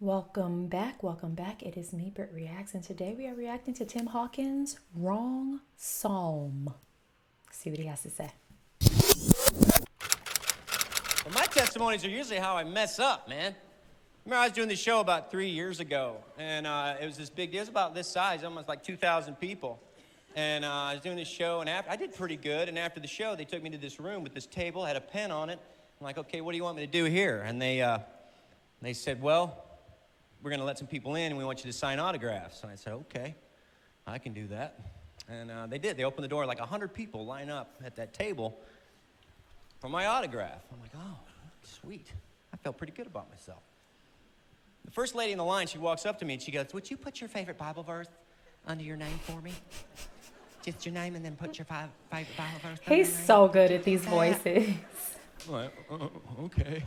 Welcome back. Welcome back. It is me, BrittReacts, and today we are reacting to Tim Hawkins' Wrong Psalm. Let's see what he has to say. Well, my testimonies are usually how I mess up, man. Remember, I was doing this show about 3 years ago, and it was this big deal. It was about this size, almost like 2,000 people. And I was doing this show, and I did pretty good. And after the show, they took me to this room with this table, had a pen on it. I'm like, okay, what do you want me to do here? And they said, well, we're going to let some people in, and we want you to sign autographs. And I said, okay, I can do that. And they did. They opened the door, like 100 people line up at that table for my autograph. I'm like, oh, sweet. I felt pretty good about myself. The first lady in the line, she walks up to me, and she goes, would you put your favorite Bible verse under your name for me? Just your name and then put your favorite Bible verse. He's so good at these voices. Like, okay.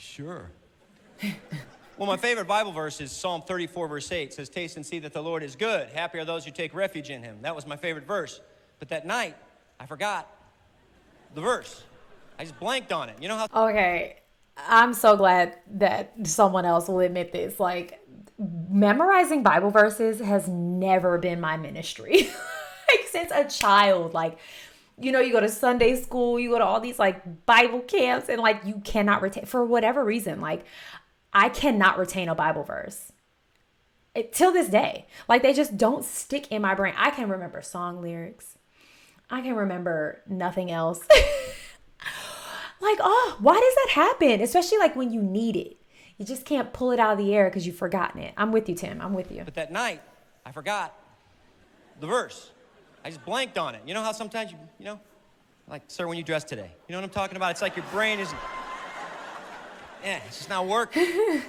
Sure. Well, my favorite Bible verse is Psalm 34, verse 8. It says, taste and see that the Lord is good. Happy are those who take refuge in him. That was my favorite verse. But that night, I forgot the verse. I just blanked on it. You know how... Okay, I'm so glad that someone else will admit this. Like, memorizing Bible verses has never been my ministry. Like, since a child, like... You know, you go to Sunday school, you go to all these like Bible camps, and like you cannot retain, for whatever reason, like I cannot retain a Bible verse till this day. Like they just don't stick in my brain. I can remember song lyrics. I can remember nothing else. Like, oh, why does that happen? Especially like when you need it. You just can't pull it out of the air because you've forgotten it. I'm with you, Tim. I'm with you. But that night, I forgot the verse. I just blanked on it. You know how sometimes you know, like, sir, when you dress today. You know what I'm talking about? It's like your brain isn't, it's just not working.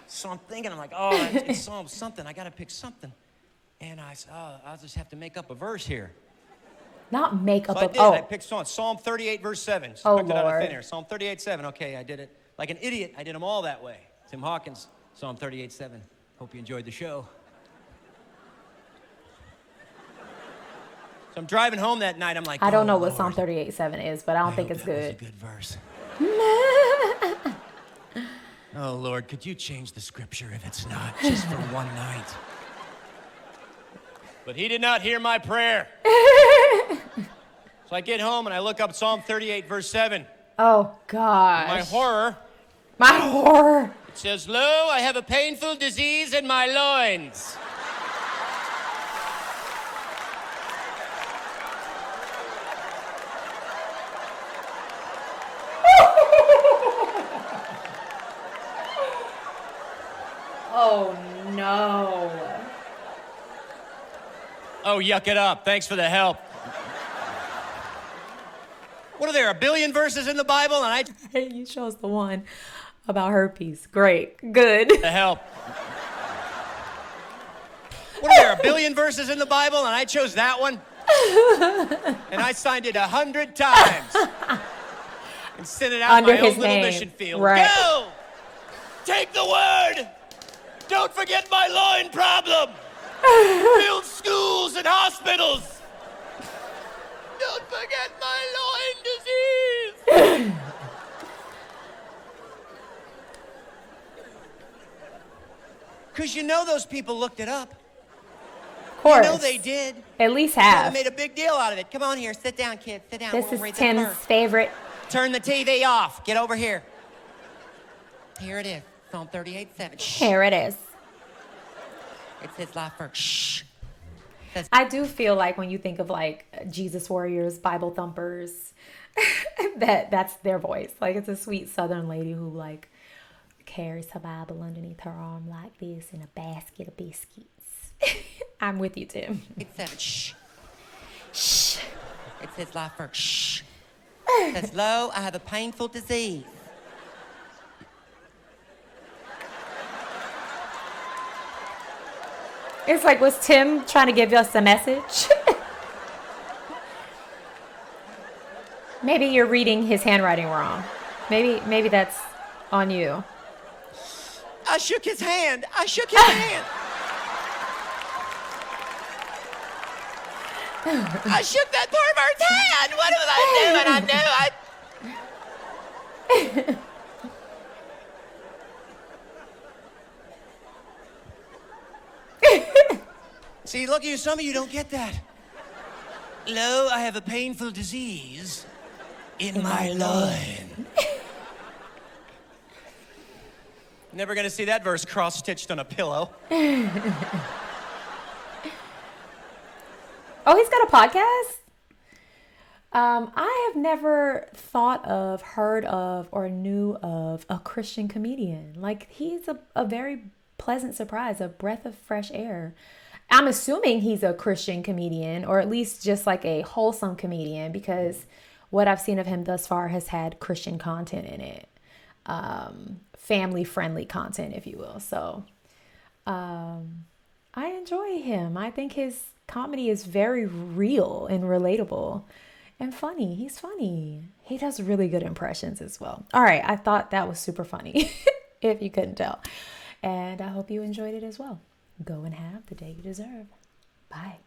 So I'm thinking, I'm like, oh, it's Psalm something. I got to pick something. And I said, oh, I'll just have to make up a verse here. Not make up so a... I did. I picked Psalm 38, verse 7. Just picked it out of thin air. Psalm 38, 7. Okay, I did it. Like an idiot, I did them all that way. Tim Hawkins, Psalm 38, 7. Hope you enjoyed the show. So I'm driving home that night. I'm like, I don't know what Psalm 38:7 is, but I don't think it's good. That was a good verse. Oh, Lord, could you change the scripture if it's not, just for one night? But he did not hear my prayer. So I get home and I look up Psalm 38, verse 7. Oh, gosh. My horror. My horror. It says, lo, I have a painful disease in my loins. Oh, no. Oh, yuck it up. Thanks for the help. What are there, a billion verses in the Bible? And Hey, you chose the one about herpes. Great. Good. The help. What are there, a billion verses in the Bible? And I chose that one. And I signed it 100 times. And sent it out under my his own little name. mission field. Right. Go! Take the word! Don't forget my loin problem! Build schools and hospitals! Don't forget my loin disease! Because you know those people looked it up. Of course. You know they did. At least They half. made a big deal out of it. Come on here, sit down, kid. Sit down. This We'll is read the Tim's verse. favorite. Turn the TV off. Get over here. Here it is. Psalm 38, 7. Shh. Here it is. It says life first. Shh. I do feel like when you think of like Jesus warriors, Bible thumpers, that's their voice. Like it's a sweet Southern lady who like carries her Bible underneath her arm like this in a basket of biscuits. I'm with you, Tim. It says shh. Shh. It says life first. Shh. It says, lo, I have a painful disease. It's like, was Tim trying to give us a message? Maybe you're reading his handwriting wrong. Maybe that's on you. I shook his hand. I shook his hand. I shook that poor bird's hand. What was I doing? I knew See, look at you, some of you don't get that. Lo, I have a painful disease in my loin. Never gonna see that verse cross-stitched on a pillow. Oh, he's got a podcast? I have never thought of, heard of, or knew of a Christian comedian. Like, he's a very pleasant surprise, a breath of fresh air. I'm assuming he's a Christian comedian, or at least just like a wholesome comedian, because what I've seen of him thus far has had Christian content in it. Family-friendly content, if you will. So I enjoy him. I think his comedy is very real and relatable and funny. He's funny. He does really good impressions as well. All right. I thought that was super funny, if you couldn't tell. And I hope you enjoyed it as well. Go and have the day you deserve. Bye.